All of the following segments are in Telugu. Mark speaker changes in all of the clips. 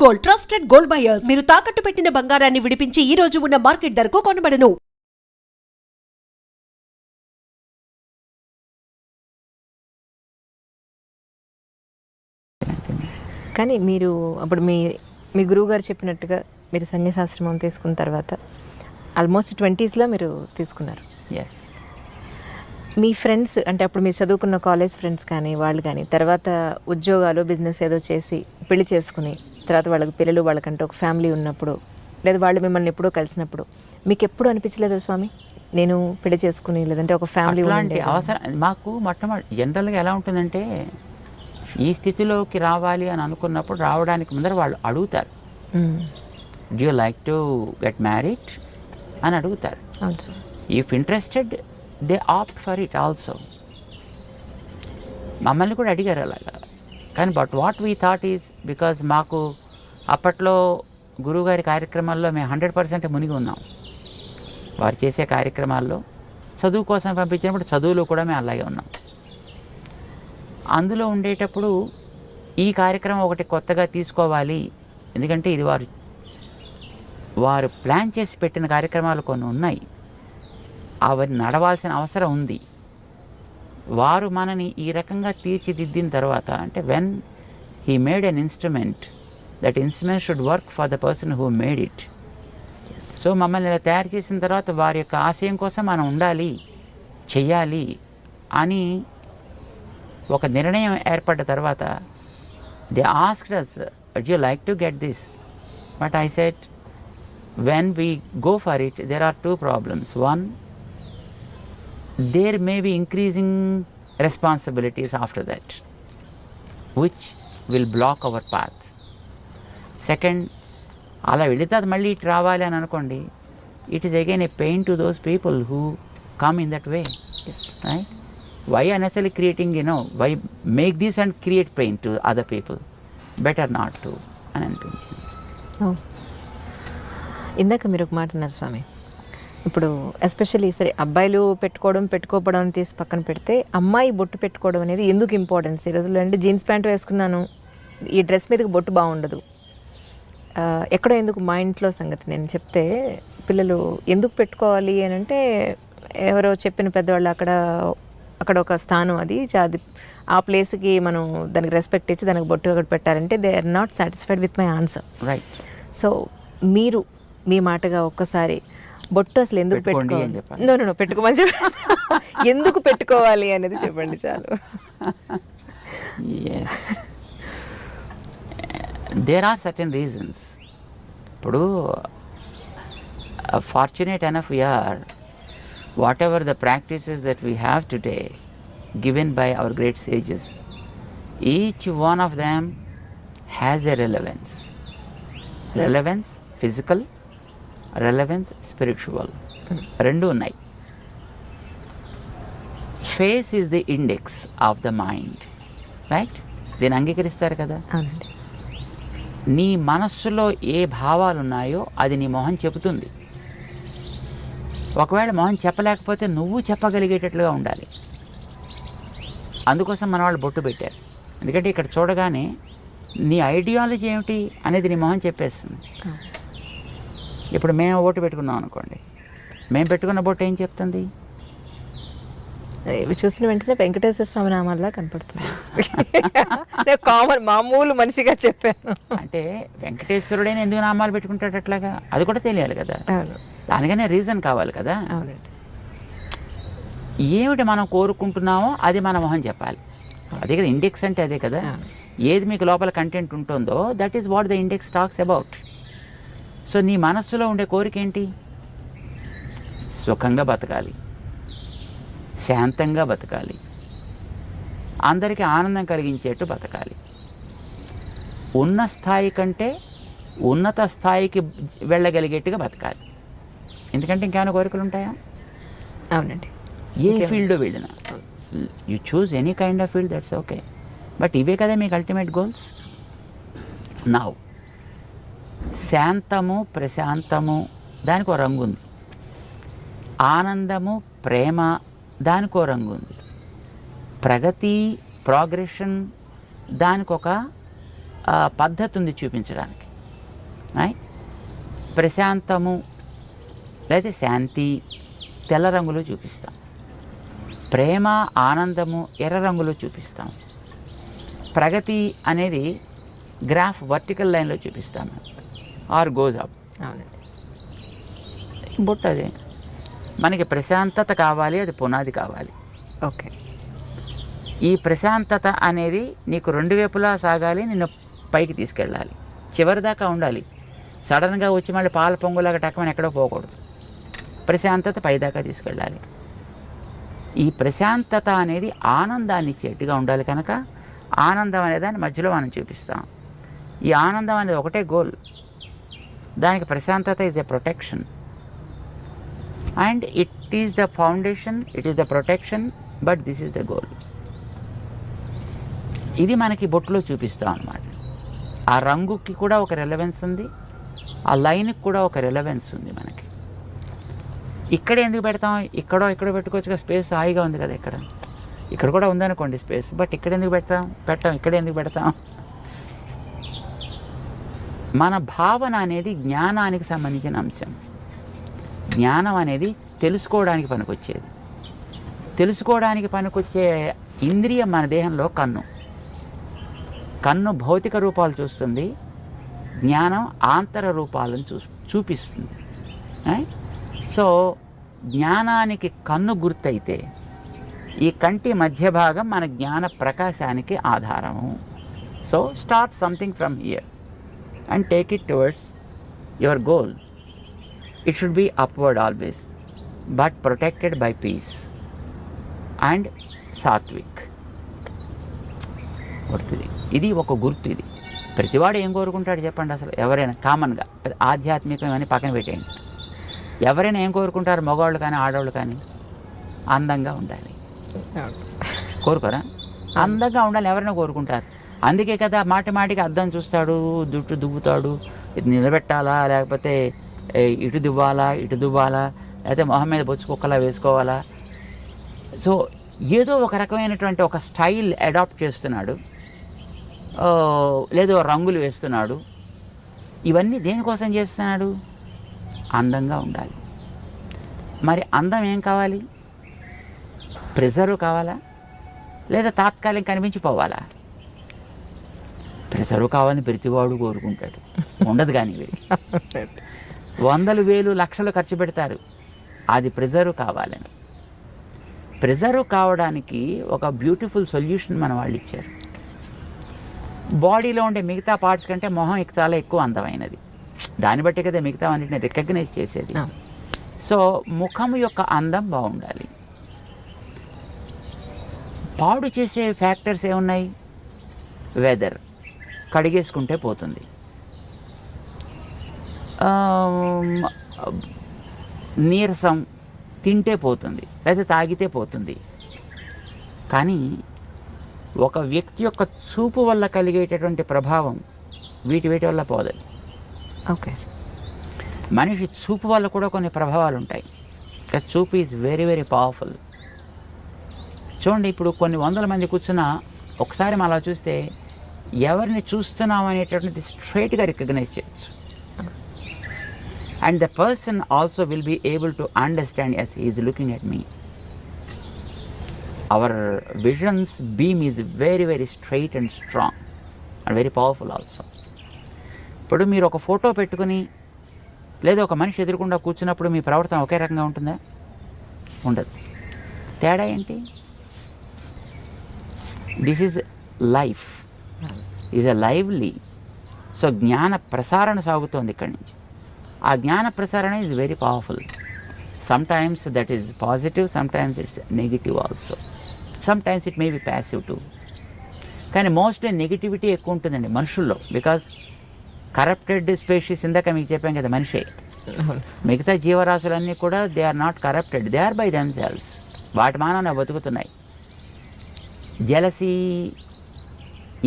Speaker 1: Gold trusted gold buyers. మీరు తాకట్టు పెట్టిన బంగారాన్ని విడిపించి ఈ రోజు ఉన్న మార్కెట్ ధరకు కొనబడను.
Speaker 2: కానీ మీరు అప్పుడు మీ గురువు గారు చెప్పినట్టుగా మీరు సన్యాసాశ్రమం తీసుకున్న తర్వాత ఆల్మోస్ట్ 20s మీరు తీసుకున్నారు.
Speaker 3: ఎస్.
Speaker 2: మీ ఫ్రెండ్స్ అంటే అప్పుడు మీరు చదువుకున్న కాలేజ్ ఫ్రెండ్స్ కానీ వాళ్ళు కానీ తర్వాత ఉద్యోగాలు బిజినెస్ ఏదో చేసి పెళ్లి చేసుకుని తర్వాత వాళ్ళకి పిల్లలు వాళ్ళకంటే ఒక ఫ్యామిలీ ఉన్నప్పుడు లేదా వాళ్ళు మిమ్మల్ని ఎప్పుడో కలిసినప్పుడు మీకు ఎప్పుడు అనిపించలేదా స్వామి నేను పెళ్లి చేసుకుని లేదంటే ఒక ఫ్యామిలీ
Speaker 3: అలాంటి అవసరం మాకు మొట్టమొదటి జనరల్గా ఎలా ఉంటుందంటే ఈ స్థితిలోకి రావాలి అని అనుకున్నప్పుడు రావడానికి ముందర వాళ్ళు అడుగుతారు, do you like to get married అని అడుగుతారు. If interested they opt for it also. మమ్మల్ని కూడా అడిగారు అలాగా. కానీ but what we thought is because మాకు అప్పట్లో గురువుగారి కార్యక్రమాల్లో మేము 100% మునిగి ఉన్నాం. వారు చేసే కార్యక్రమాల్లో చదువు కోసం పంపించినప్పుడు చదువులో కూడా మేము అలాగే ఉన్నాం. అందులో ఉండేటప్పుడు ఈ కార్యక్రమం ఒకటి కొత్తగా తీసుకోవాలి, ఎందుకంటే ఇది వారు ప్లాన్ చేసి పెట్టిన కార్యక్రమాలు కొన్ని ఉన్నాయి, అవి నడవాల్సిన అవసరం ఉంది. వారు మనని ఈ రకంగా తీర్చిదిద్దిన తర్వాత అంటే when he made an instrument, that instrument should work for the person who made it. So మమ్మల్ని ఇలా తయారు చేసిన తర్వాత వారి యొక్క ఆశయం కోసం మనం ఉండాలి, చెయ్యాలి అని ఒక నిర్ణయం ఏర్పడ్డ తర్వాత they asked us, would you like to get this? But I said, when we go for it, there are two problems. One, there may be increasing responsibilities after that, which will block our path. Second, అలా వెళితే అది మళ్ళీ ఇటు రావాలి అని అనుకోండి, it is again A pain to those people who come in that way. Right? Why unnecessarily creating, why make this and create pain to other people? Better not to అని అనిపించింది.
Speaker 2: ఇందాక మీరు ఒక మాట అన్నారు స్వామి, ఇప్పుడు ఎస్పెషల్లీ సరే అబ్బాయిలు పెట్టుకోవడం తీసి పక్కన పెడితే అమ్మాయి బొట్టు పెట్టుకోవడం అనేది ఎందుకు ఇంపార్టెన్స్ ఈ రోజుల్లో అంటే జీన్స్ ప్యాంట్ వేసుకున్నాను ఈ డ్రెస్ మీదకి బొట్టు బాగుండదు ఎక్కడో ఎందుకు మా ఇంట్లో సంగతి నేను చెప్తే పిల్లలు ఎందుకు పెట్టుకోవాలి అని అంటే ఎవరో చెప్పిన పెద్దవాళ్ళు అక్కడ ఒక స్థానం అది ఆ ప్లేస్కి మనం దానికి రెస్పెక్ట్ ఇచ్చి దానికి బొట్టు ఒకటి పెట్టాలంటే they are not satisfied with my answer.
Speaker 3: Right.
Speaker 2: So మీరు మీ మాటగా ఒక్కసారి బొట్టు అసలు ఎందుకు పెట్టుకోవాలి, నో పెట్టుకోమని ఎందుకు పెట్టుకోవాలి అనేది చెప్పండి చాలు.
Speaker 3: There are certain reasons. ఇప్పుడు fortunate enough we are, whatever the practices that we have today given by our great sages, each one of them has a relevance. Relevance physical, relevance spiritual. Rendu unnai. Face is the index of the mind. Right? దీన్ని అంగీకరిస్తారు కదా. నీ మనస్సులో ఏ భావాలు ఉన్నాయో అది నీ మొహం చెబుతుంది. ఒకవేళ మొహం చెప్పలేకపోతే నువ్వు చెప్పగలిగేటట్లుగా ఉండాలి. అందుకోసం మన వాళ్ళు బొట్టు పెట్టారు. ఎందుకంటే ఇక్కడ చూడగానే నీ ఐడియాలజీ ఏమిటి అనేది నీ మొహం చెప్పేస్తుంది. ఇప్పుడు మేము బొట్టు పెట్టుకున్నాం అనుకోండి, మేము పెట్టుకున్న బొట్టు ఏం చెప్తుంది?
Speaker 2: ఇవి చూసిన వెంటనే వెంకటేశ్వర స్వామి నామాల్లా కనపడుతుంది. కామన్ మామూలు మనిషిగా చెప్పాను.
Speaker 3: అంటే వెంకటేశ్వరుడైనా ఎందుకు నామాలు పెట్టుకుంటాడు అట్లాగా, అది కూడా తెలియాలి కదా. దానికనే రీజన్ కావాలి కదా. ఏమిటి మనం కోరుకుంటున్నామో అది మన మొహం చెప్పాలి. అదే కదా ఇండెక్స్ అంటే, అదే కదా. ఏది మీకు లోపల కంటెంట్ ఉంటుందో that is what the index talks about. So నీ మనస్సులో ఉండే కోరిక ఏంటి? సుఖంగా బతకాలి, శాంతంగా బతకాలి, అందరికీ ఆనందం కలిగించేట్టు బతకాలి, ఉన్న స్థాయి కంటే ఉన్నత స్థాయికి వెళ్ళగలిగేట్టుగా బతకాలి. ఎందుకంటే ఇంకేమైనా కోరికలు ఉంటాయా?
Speaker 2: అవునండి.
Speaker 3: ఏ ఫీల్డ్ వెళ్ళినా you choose any kind of field, that's okay. But ఇవే కదా మీకు అల్టిమేట్ గోల్స్. నౌ శాంతము ప్రశాంతము దానికి ఒక రంగు ఉంది, ఆనందము ప్రేమ దానికి ఒక రంగు ఉంది, ప్రగతి ప్రోగ్రెషన్ దానికి ఒక పద్ధతి ఉంది చూపించడానికి. ప్రశాంతము లేదా శాంతి తెల్ల రంగులో చూపిస్తాం, ప్రేమ ఆనందము ఎర్ర రంగులో చూపిస్తాం, ప్రగతి అనేది గ్రాఫ్ వర్టికల్ లైన్లో చూపిస్తాము ఆర్ గోజ్ అప్.
Speaker 2: అవునండి.
Speaker 3: బొట్టు అదే మనకి ప్రశాంతత కావాలి, అది పునాది కావాలి.
Speaker 2: ఓకే.
Speaker 3: ఈ ప్రశాంతత అనేది నీకు రెండు వైపులా సాగాలి, నిన్ను పైకి తీసుకెళ్ళాలి, చివరి దాకా ఉండాలి. సడన్గా వచ్చి మళ్ళీ పాల పొంగులాగా టక్కమని ఎక్కడో పోకూడదు. ప్రశాంతత పైదాకా తీసుకెళ్ళాలి. ఈ ప్రశాంతత అనేది ఆనందాన్ని ఇచ్చేట్టుగా ఉండాలి కనుక ఆనందం అనే దాన్ని మధ్యలో మనం చూపిస్తాం. ఈ ఆనందం అనేది ఒకటే గోల్, దానికి ప్రశాంతత is a protection and it is the foundation, it is the protection, but this is the goal. ఇది మనకి బొట్టులో చూపిస్తాం అన్నమాట. ఆ రంగుకి కూడా ఒక రెలవెన్స్ ఉంది, ఆ లైన్కి కూడా ఒక రెలవెన్స్ ఉంది మనకి. ఇక్కడ ఎందుకు పెడతాం, ఇక్కడో పెట్టుకోవచ్చుగా, స్పేస్ హాయిగా ఉంది కదా ఇక్కడ కూడా ఉందనుకోండి స్పేస్, బట్ ఇక్కడ ఎందుకు పెట్టాం ఇక్కడ ఎందుకు పెడతాం? మన భావన అనేది జ్ఞానానికి సంబంధించిన అంశం. జ్ఞానం అనేది తెలుసుకోవడానికి పనికొచ్చేది. తెలుసుకోవడానికి పనికొచ్చే ఇంద్రియం మన దేహంలో కన్ను భౌతిక రూపాలు చూస్తుంది, జ్ఞానం ఆంతర రూపాలను చూపిస్తుంది. సో జ్ఞానానికి కన్ను గుర్తయితే ఈ కంటి మధ్య భాగం మన జ్ఞాన ప్రకాశానికి ఆధారము. So start something from here and take it towards your goal. It should be upward always, but protected by peace and సాత్విక్. ఇది ఒక గుర్తు. ఇది ప్రతివాడు ఏం కోరుకుంటాడు చెప్పండి? అసలు ఎవరైనా కామన్గా ఆధ్యాత్మికం అని పక్కన పెట్టేయండి, ఎవరైనా ఏం కోరుకుంటారు? మగవాళ్ళు కానీ ఆడవాళ్ళు కానీ అందంగా ఉండాలి కోరుకోరా? అందంగా ఉండాలి ఎవరైనా కోరుకుంటారు. అందుకే కదా మాటికి అద్దం చూస్తాడు, జుట్టు దువ్వుతాడు, ఇది నిలబెట్టాలా లేకపోతే ఇటు దువ్వాలా లేకపోతే మొహం మీద బొచ్చు కుక్కలా వేసుకోవాలా. సో ఏదో ఒక రకమైనటువంటి ఒక స్టైల్ అడాప్ట్ చేస్తున్నాడు, లేదో రంగులు వేస్తున్నాడు. ఇవన్నీ దేనికోసం చేస్తున్నాడు? అందంగా ఉండాలి. మరి అందం ఏం కావాలి? ప్రెజరు కావాలా లేదా తాత్కాలిక కనిపించిపోవాలా? ప్రెజరు కావాలని ప్రతివాడు కోరుకుంటాడు, ఉండదు కానీ వందలు వేలు లక్షలు ఖర్చు పెడతారు అది ప్రెజరు కావాలని. ప్రెజరు కావడానికి ఒక బ్యూటిఫుల్ సొల్యూషన్ మన వాళ్ళు ఇచ్చారు. బాడీలో ఉండే మిగతా పార్ట్స్ కంటే మొహం చాలా ఎక్కువ అందమైనది, దాన్ని బట్టి కదా మిగతా అన్నిటిని రికగ్నైజ్ చేసేది. సో ముఖం యొక్క అందం బాగుండాలి. పాడు చేసే ఫ్యాక్టర్స్ ఏమున్నాయి? వెదర్, కడిగేసుకుంటే పోతుంది, నీరసం, తింటే పోతుంది, లేదా తాగితే పోతుంది. కానీ ఒక వ్యక్తి యొక్క చూపు వల్ల కలిగేటటువంటి ప్రభావం వీటి వల్ల పోదు.
Speaker 2: ఓకే.
Speaker 3: మనిషి చూపు వల్ల కూడా కొన్ని ప్రభావాలు ఉంటాయి. చూపు ఈజ్ వెరీ వెరీ పవర్ఫుల్. చూడండి, ఇప్పుడు కొన్ని వందల మంది కూర్చున్నా ఒకసారి మనం అలా చూస్తే ఎవరిని చూస్తున్నాం అనేటటువంటిది స్ట్రైట్గా రికగ్నైజ్ చేయొచ్చు. And the person also will be able to understand as he is looking at me. Our visions beam is very very straight and strong and very powerful also. ఇప్పుడు మీరు ఒక ఫోటో పెట్టుకుని లేదా ఒక మనిషి ఎదురుకుండా కూర్చున్నప్పుడు మీ ప్రవర్తన ఒకే రకంగా ఉంటుందా? ఉండదు. తేడా ఏంటి? This is life, is a lively. So జ్ఞాన ప్రసారణ సాగుతోంది ఇక్కడి నుంచి. ఆ జ్ఞాన ప్రసారణ is very powerful. Sometimes that is positive, sometimes it's negative also, sometimes it may be passive too. కానీ మోస్ట్లీ నెగిటివిటీ ఎక్కువ ఉంటుందండి మనుషుల్లో. బికాజ్ కరప్టెడ్ స్పీషీస్, ఇందాక మీకు చెప్పాం కదా, మనిషే. మిగతా జీవరాశులన్నీ కూడా they are not corrupted, they are by themselves. వాటి మానవ బతుకుతున్నాయి. జెలసీ,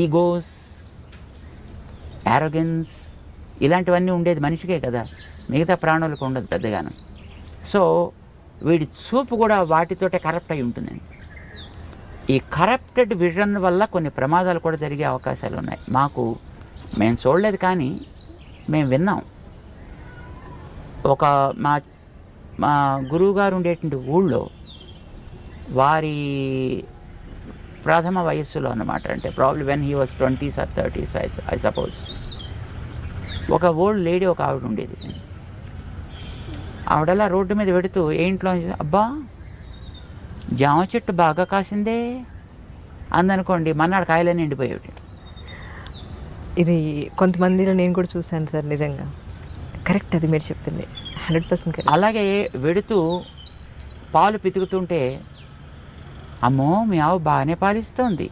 Speaker 3: ఈగోస్, యారోగెన్స్ ఇలాంటివన్నీ ఉండేది మనిషికే కదా, మిగతా ప్రాణులకు ఉండదు పెద్దగాను. సో వీడి చూపు కూడా వాటితోటే కరప్ట్ అయి ఉంటుందండి. ఈ కరప్టెడ్ విజన్ వల్ల కొన్ని ప్రమాదాలు కూడా జరిగే అవకాశాలు ఉన్నాయి. మాకు మేము చూడలేదు కానీ మేము విన్నాం. ఒక మా గురువుగారు ఉండేటువంటి ఊళ్ళో వారి ప్రథమ వయస్సులో అన్నమాట, అంటే probably when he was 20s or 30s I suppose, ఒక ఓల్డ్ లేడీ ఒక ఆవిడ ఉండేది. ఆవిడలా రోడ్డు మీద పెడుతూ ఏ ఇంట్లో అబ్బా జామ చెట్టు బాగా కాసిందే అందనుకోండి, మన్నాడు కాయలన్నీ ఎండిపోయేవి.
Speaker 2: ఇది కొంతమందిలో నేను కూడా చూశాను సార్, నిజంగా కరెక్ట్ అది మీరు చెప్పింది 100% కరెక్ట్.
Speaker 3: అలాగే వెడుతూ పాలు పితుకుతుంటే అమ్మో మీ ఆవు బాగానే పాలిస్తోంది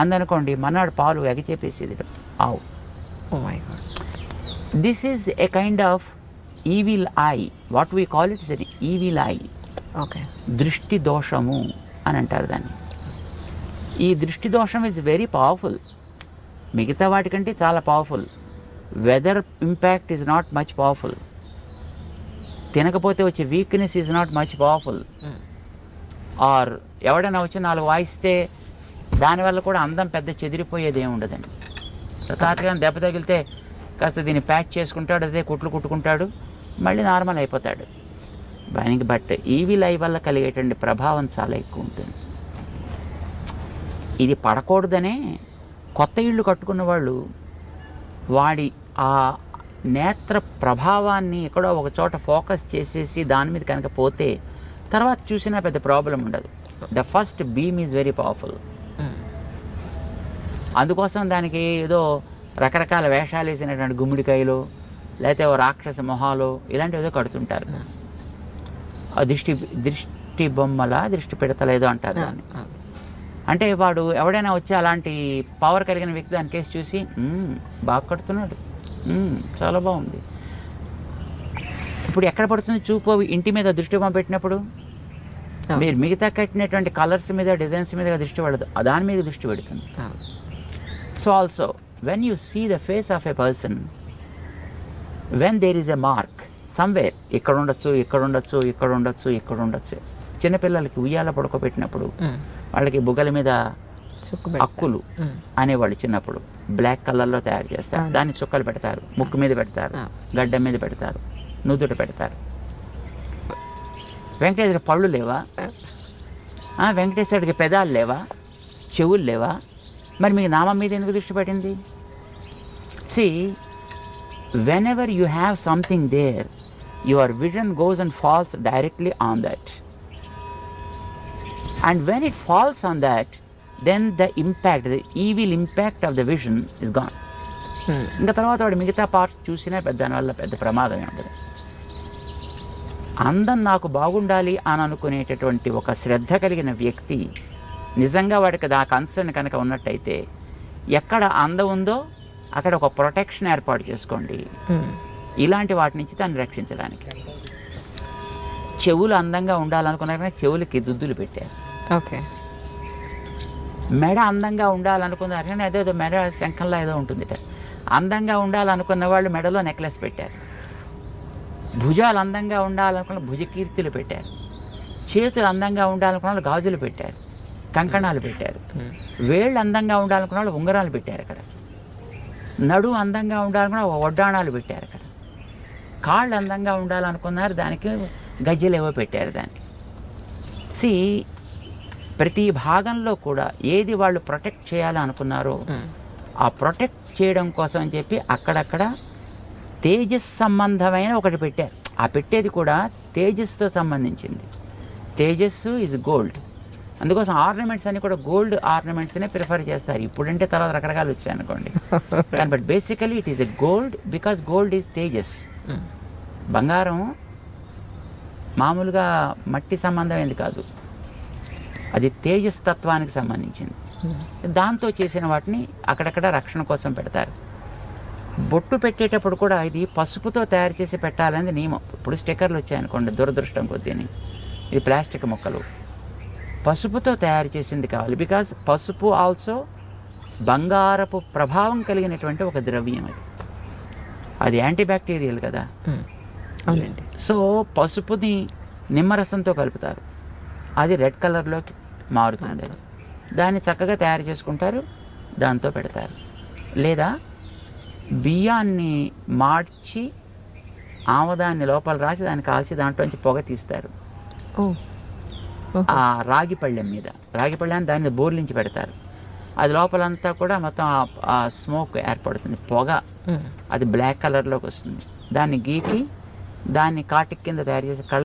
Speaker 3: అందనుకోండి, మన్నాడు పాలు ఎగచేపేసేది ఆవు.
Speaker 2: Oh my God.
Speaker 3: This is a kind of evil eye, what we call it is an evil eye.
Speaker 2: Okay.
Speaker 3: దృష్టి దోషము అని అంటారు దాన్ని. ఈ దృష్టి దోషం ఈజ్ వెరీ పవర్ఫుల్, మిగతా వాటికంటే చాలా powerful. Weather impact is not much powerful, తినకపోతే వచ్చే weakness is not much powerful. Or ఎవడైనా వచ్చి 4 వాయిస్తే దానివల్ల కూడా అందం పెద్ద చెదిరిపోయేది ఏమి ఉండదండి. తాతగాని దెబ్బ తగిలితే కాస్త దీన్ని ప్యాచ్ చేసుకుంటాడు, అదే కుట్లు కుట్టుకుంటాడు, మళ్ళీ నార్మల్ అయిపోతాడు. దానికి బట్ ఈవిల్ ఐ వల్ల కలిగేటువంటి ప్రభావం చాలా ఎక్కువ ఉంటుంది. ఇది పడకూడదనే కొత్త ఇళ్ళు కట్టుకున్న వాళ్ళు వాడి ఆ నేత్ర ప్రభావాన్ని ఎక్కడో ఒక చోట ఫోకస్ చేసేసి దాని మీద కనుక పోతే తర్వాత చూసినా పెద్ద ప్రాబ్లం ఉండదు. The first beam is very powerful. అందుకోసం దానికి ఏదో రకరకాల వేషాలు వేసినటువంటి గుమ్మిడికాయలు లేకపోతే ఓ రాక్షస మొహాలు ఇలాంటివి ఏదో కడుతుంటారు. దృష్టి బొమ్మల దృష్టి పెడతలేదో అంటారు దాన్ని. అంటే వాడు ఎవడైనా వచ్చి అలాంటి పవర్ కలిగిన వ్యక్తి దాని కేసు చూసి బాగా కడుతున్నాడు, చాలా బాగుంది. ఇప్పుడు ఎక్కడ పడుతుంది చూపు? ఇంటి మీద దృష్టి బొమ్మ పెట్టినప్పుడు మీరు మిగతా కట్టినటువంటి కలర్స్ మీద డిజైన్స్ మీద దృష్టి పడదు, దాని మీద దృష్టి పెడుతుంది. So also when you see the face of a person, when there is a mark somewhere, ఇక్కడ ఉండొచ్చు, ఇక్కడ ఉండొచ్చు, ఇక్కడ ఉండొచ్చు, ఇక్కడ ఉండొచ్చు. చిన్నపిల్లలకి ఉయ్యాల పడుకోబెట్టినప్పుడు వాళ్ళకి బుగ్గల మీద అక్కులు అనేవాళ్ళు చిన్నప్పుడు బ్లాక్ కలర్లో తయారు చేస్తారు, దాన్ని చుక్కలు పెడతారు, ముక్కు మీద పెడతారు, గడ్డ మీద పెడతారు, నుదుట పెడతారు. వెంకటేశ్వర పళ్ళు లేవా? వెంకటేశ్వరుడికి పెదాలు లేవా? చెవులు లేవా? మరి మీకు నామం మీద ఎందుకు దృష్టి పెట్టింది? See, whenever you have something there, your vision goes and falls directly on that. And when it falls on that, then the impact, the evil impact of the vision is gone. ఇంకా తర్వాత వాడు మిగతా పార్ట్స్ చూసినా దానివల్ల పెద్ద ప్రమాదమే ఉండదు. అందం నాకు బాగుండాలి అని అనుకునేటటువంటి ఒక శ్రద్ధ కలిగిన వ్యక్తి నిజంగా వాడికి ఆ కన్సర్న్ కనుక ఉన్నట్టయితే ఎక్కడ అందం ఉందో అక్కడ ఒక ప్రొటెక్షన్ ఏర్పాటు చేసుకోండి ఇలాంటి వాటి నుంచి దాన్ని రక్షించడానికి. చెవులు అందంగా ఉండాలనుకున్నారని చెవులకి దుద్దులు పెట్టారు.
Speaker 2: ఓకే.
Speaker 3: మెడ అందంగా ఉండాలనుకున్నారు కానీ అదేదో మెడ శంఖంలో ఏదో ఉంటుంది. అందంగా ఉండాలనుకున్న వాళ్ళు మెడలో నెక్లెస్ పెట్టారు. భుజాలు అందంగా ఉండాలనుకున్న భుజకీర్తులు పెట్టారు. చేతులు అందంగా ఉండాలనుకున్న వాళ్ళు గాజులు పెట్టారు, కంకణాలు పెట్టారు. వేళ్ళు అందంగా ఉండాలనుకున్న వాళ్ళు ఉంగరాలు పెట్టారు అక్కడ. నడు అందంగా ఉండాలనుకున్న వడ్డాణాలు పెట్టారు అక్కడ. కాళ్ళు అందంగా ఉండాలనుకున్నారు, దానికి గజ్జలు ఏవో పెట్టారు దానికి. సి, ప్రతి భాగంలో కూడా ఏది వాళ్ళు ప్రొటెక్ట్ చేయాలనుకున్నారో ఆ ప్రొటెక్ట్ చేయడం కోసం అని చెప్పి అక్కడక్కడ తేజస్ సంబంధమైన ఒకటి పెట్టారు. ఆ పెట్టేది కూడా తేజస్తో సంబంధించింది. తేజస్సు ఈజ్ గోల్డ్. అందుకోసం ఆర్నమెంట్స్ అన్ని కూడా గోల్డ్ ఆర్నమెంట్స్నే ప్రిఫర్ చేస్తారు. ఇప్పుడంటే తర్వాత రకరకాలు వచ్చాయి అనుకోండి, కానీ but basically it is a gold because gold is Tejas. బంగారం మామూలుగా మట్టి సంబంధమైనది కాదు, అది తేజస్ తత్వానికి సంబంధించింది. దాంతో చేసిన వాటిని అక్కడక్కడ రక్షణ కోసం పెడతారు. బొట్టు పెట్టేటప్పుడు కూడా ఇది పసుపుతో తయారు చేసి పెట్టాలనేది నియమం. ఇప్పుడు స్టిక్కర్లు వచ్చాయనుకోండి, దురదృష్టం కొద్దిని, ఇది ప్లాస్టిక్ ముక్కలు, పసుపుతో తయారు చేసింది కావాలి. బికాజ్ పసుపు ఆల్సో బంగారపు ప్రభావం కలిగినటువంటి ఒక ద్రవ్యం. అది యాంటీబ్యాక్టీరియల్ కదా. సో పసుపుని నిమ్మరసంతో కలుపుతారు, అది రెడ్ కలర్లోకి మారుతుంది. దాన్ని చక్కగా తయారు చేసుకుంటారు, దాంతో పెడతారు. లేదా బియ్యాన్ని మార్చి ఆముదాన్ని లోపల రాసి దాన్ని కాల్చి దాంట్లోంచి పొగ తీస్తారు.
Speaker 2: ఓ
Speaker 3: ఆ రాగి పళ్ళెం మీద, రాగి పళ్ళెం దాన్ని బోర్లించి పెడతారు. అది లోపలంతా కూడా మొత్తం ఆ స్మోక్ ఏర్పడుతుంది, పొగ. అది బ్లాక్ కలర్లోకి వస్తుంది. దాన్ని గీకి దాన్ని కాటిక్ కింద తయారు చేసి